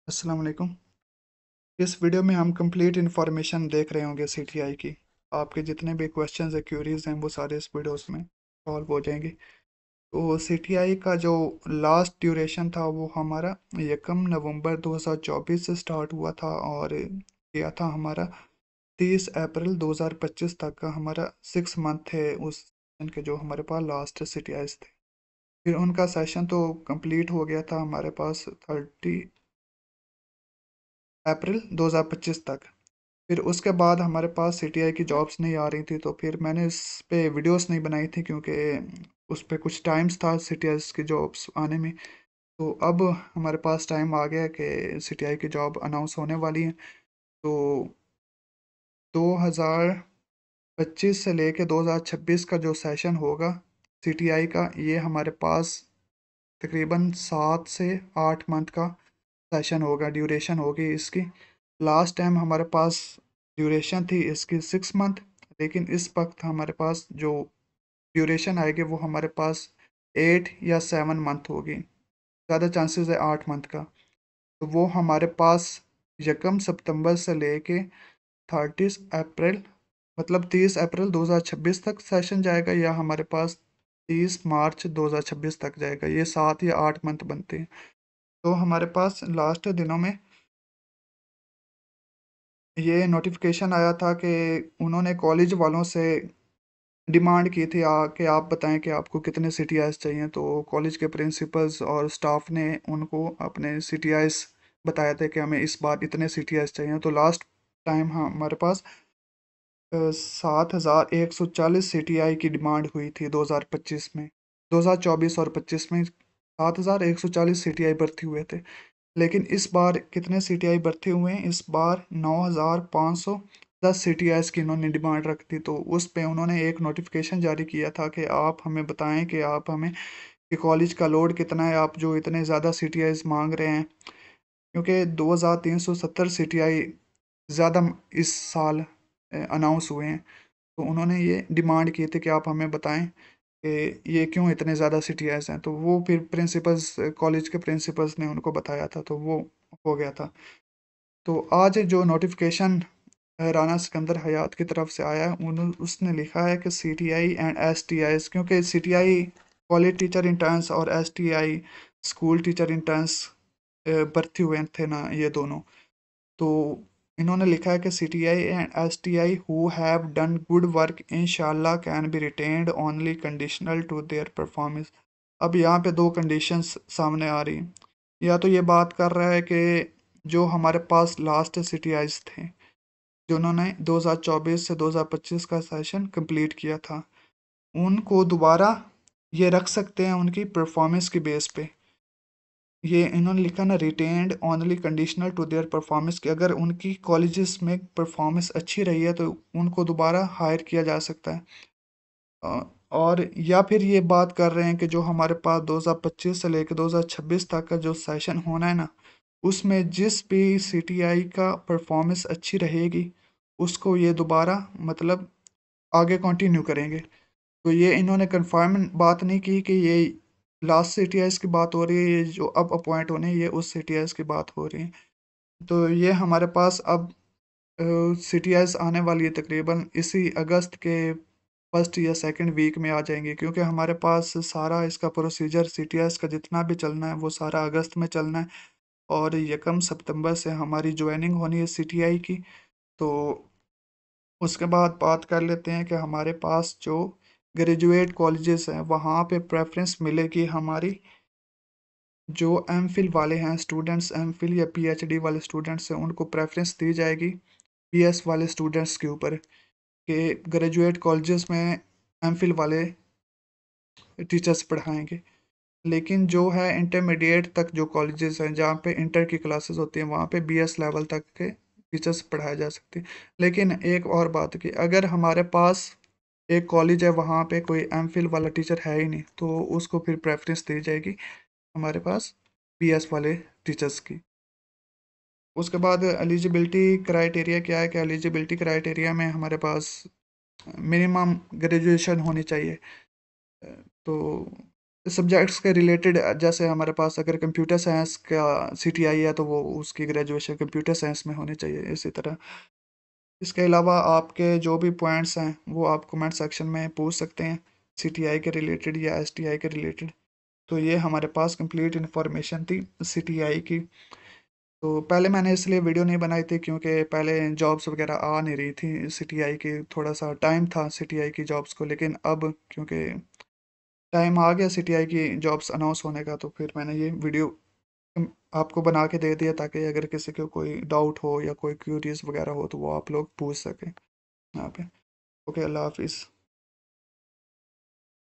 अस्सलाम वालेकुम। इस वीडियो में हम कंप्लीट इन्फॉर्मेशन देख रहे होंगे सीटीआई की। आपके जितने भी क्वेश्चंस है, क्यूरीज हैं, वो सारे इस वीडियोस में सॉल्व हो जाएंगे। तो सीटीआई का जो लास्ट ड्यूरेशन था वो हमारा 1 नवंबर 2024 से स्टार्ट हुआ था और गया था हमारा 30 अप्रैल 2025 तक का। हमारा 6 मंथ थे उस सेशन के, जो हमारे पास लास्ट सीटीआईज थे। फिर उनका सेशन तो कंप्लीट हो गया था हमारे पास 30 अप्रैल 2025 तक। फिर उसके बाद हमारे पास सीटीआई की जॉब्स नहीं आ रही थी, तो फिर मैंने इस पे वीडियोस नहीं बनाई थी क्योंकि उस पे कुछ टाइम्स था सीटीआई की जॉब्स आने में। तो अब हमारे पास टाइम आ गया कि सीटीआई की जॉब अनाउंस होने वाली है। तो 2025 से लेके 2026 का जो सेशन होगा सीटीआई का, ये हमारे पास तकरीबन 7 से 8 मंथ का सेशन होगा, ड्यूरेशन होगी इसकी। लास्ट टाइम हमारे पास ड्यूरेशन थी इसकी 6 मंथ, लेकिन इस वक्त हमारे पास जो ड्यूरेशन आएगी वो हमारे पास 8 या 7 मंथ होगी। ज़्यादा चांसेस है 8 मंथ का। तो वो हमारे पास 1 सितंबर से लेके 30 अप्रैल, मतलब 30 अप्रैल 2026 तक सेशन जाएगा, या हमारे पास 30 मार्च 2026 तक जाएगा। ये 7 या 8 मंथ बनते हैं। तो हमारे पास लास्ट दिनों में ये नोटिफिकेशन आया था कि उन्होंने कॉलेज वालों से डिमांड की थी कि आप बताएं कि आपको कितने सीटीआईस चाहिए। तो कॉलेज के प्रिंसिपल्स और स्टाफ ने उनको अपने सीटीआईस बताया था कि हमें इस बार इतने सीटीआईस चाहिए। तो लास्ट टाइम हमारे पास 7,140 सीटीआई की डिमांड हुई थी 2025 में। 2024 और 25 में 7,140 सीटीआई भर्ती हुए थे। लेकिन इस बार कितने सीटीआई भर्ती हुए हैं? इस बार 9,510 सीटीआईस की इन्होंने डिमांड रखी थी। तो उस पे उन्होंने एक नोटिफिकेशन जारी किया था कि आप हमें बताएं कि आप हमें कि कॉलेज का लोड कितना है, आप जो इतने ज़्यादा सीटीआईस मांग रहे हैं। क्योंकि 2,370 सीटीआई ज़्यादा इस साल अनाउंस हुए हैं। तो उन्होंने ये डिमांड की थी कि आप हमें बताएं कि ये क्यों इतने ज़्यादा सीटीआईस हैं। तो वो फिर प्रिंसिपल्स, कॉलेज के प्रिंसिपल्स ने उनको बताया था, तो वो हो गया था। तो आज जो नोटिफिकेशन राना सिकंदर हयात की तरफ से आया है, उसने लिखा है कि सीटीआई एंड एसटीआईस, क्योंकि सीटीआई कॉलेज टीचर इंटर्न्स और एसटीआई स्कूल टीचर इंटर्न्स भर्ती हुए थे ना, ये दोनों। तो इन्होंने लिखा है कि CTI and STI who have done good work इंशाल्लाह can be retained only conditional to their performance. अब यहाँ पे दो कंडीशंस सामने आ रही हैं। या तो ये बात कर रहा है कि जो हमारे पास लास्ट सीटीआईज थे, जिन्होंने 2024 से 2025 का सेशन कंप्लीट किया था, उनको दोबारा ये रख सकते हैं उनकी परफॉर्मेंस की बेस पे। ये इन्होंने लिखा ना, retained only conditional to their performance, कि अगर उनकी कॉलेजेस में परफॉर्मेंस अच्छी रही है तो उनको दोबारा हायर किया जा सकता है। और या फिर ये बात कर रहे हैं कि जो हमारे पास 2025 से लेकर 2026 तक का जो सेशन होना है ना, उसमें जिस भी सीटीआई का परफॉर्मेंस अच्छी रहेगी उसको ये दोबारा, मतलब आगे कंटिन्यू करेंगे। तो ये इन्होंने कंफर्म बात नहीं की कि ये लास्ट सीटीआईस की बात हो रही है, ये जो अब अपॉइंट होने हैं, ये उस सीटीआईस की बात हो रही है। तो ये हमारे पास अब सीटीआईस आने वाली है तकरीबन इसी अगस्त के फर्स्ट या सेकंड वीक में आ जाएंगे, क्योंकि हमारे पास सारा इसका प्रोसीजर सीटीआईएस का जितना भी चलना है वो सारा अगस्त में चलना है। और 1 सितंबर से हमारी ज्वाइनिंग होनी है सीटीआई की। तो उसके बाद बात कर लेते हैं कि हमारे पास जो ग्रेजुएट कॉलेजेस हैं वहाँ पे प्रेफरेंस मिलेगी हमारी, जो एमफिल वाले हैं स्टूडेंट्स, एमफिल या पीएचडी वाले स्टूडेंट्स हैं, उनको प्रेफरेंस दी जाएगी पीएस वाले स्टूडेंट्स के ऊपर, कि ग्रेजुएट कॉलेजेस में एमफिल वाले टीचर्स पढ़ाएंगे। लेकिन जो है इंटरमीडिएट तक जो कॉलेजेस हैं जहाँ पे इंटर की क्लासेस होती हैं, वहाँ पे बीएस लेवल तक के टीचर्स पढ़ाए जा सकते हैं। लेकिन एक और बात की, अगर हमारे पास एक कॉलेज है वहाँ पे कोई एमफिल वाला टीचर है ही नहीं, तो उसको फिर प्रेफरेंस दी जाएगी हमारे पास बीएस वाले टीचर्स की। उसके बाद एलिजिबिलिटी क्राइटेरिया क्या है, कि एलिजिबिलिटी क्राइटेरिया में हमारे पास मिनिमम ग्रेजुएशन होनी चाहिए। तो सब्जेक्ट्स के रिलेटेड, जैसे हमारे पास अगर कंप्यूटर साइंस का सीटीआई है तो वो उसकी ग्रेजुएशन कंप्यूटर साइंस में होनी चाहिए, इसी तरह। इसके अलावा आपके जो भी पॉइंट्स हैं वो आप कमेंट सेक्शन में पूछ सकते हैं, सीटीआई के रिलेटेड या एसटीआई के रिलेटेड। तो ये हमारे पास कंप्लीट इन्फॉर्मेशन थी सीटीआई की। तो पहले मैंने इसलिए वीडियो नहीं बनाई थी क्योंकि पहले जॉब्स वगैरह आ नहीं रही थी सीटीआई की, थोड़ा सा टाइम था सीटीआई की जॉब्स को, लेकिन अब क्योंकि टाइम आ गया सीटीआई की जॉब्स अनाउंस होने का, तो फिर मैंने ये वीडियो आपको बना के दे दिया, ताकि अगर किसी को कोई डाउट हो या कोई क्यूरीज वगैरह हो तो वो आप लोग पूछ सकें यहाँ पे। ओके, अल्लाह हाफिज़।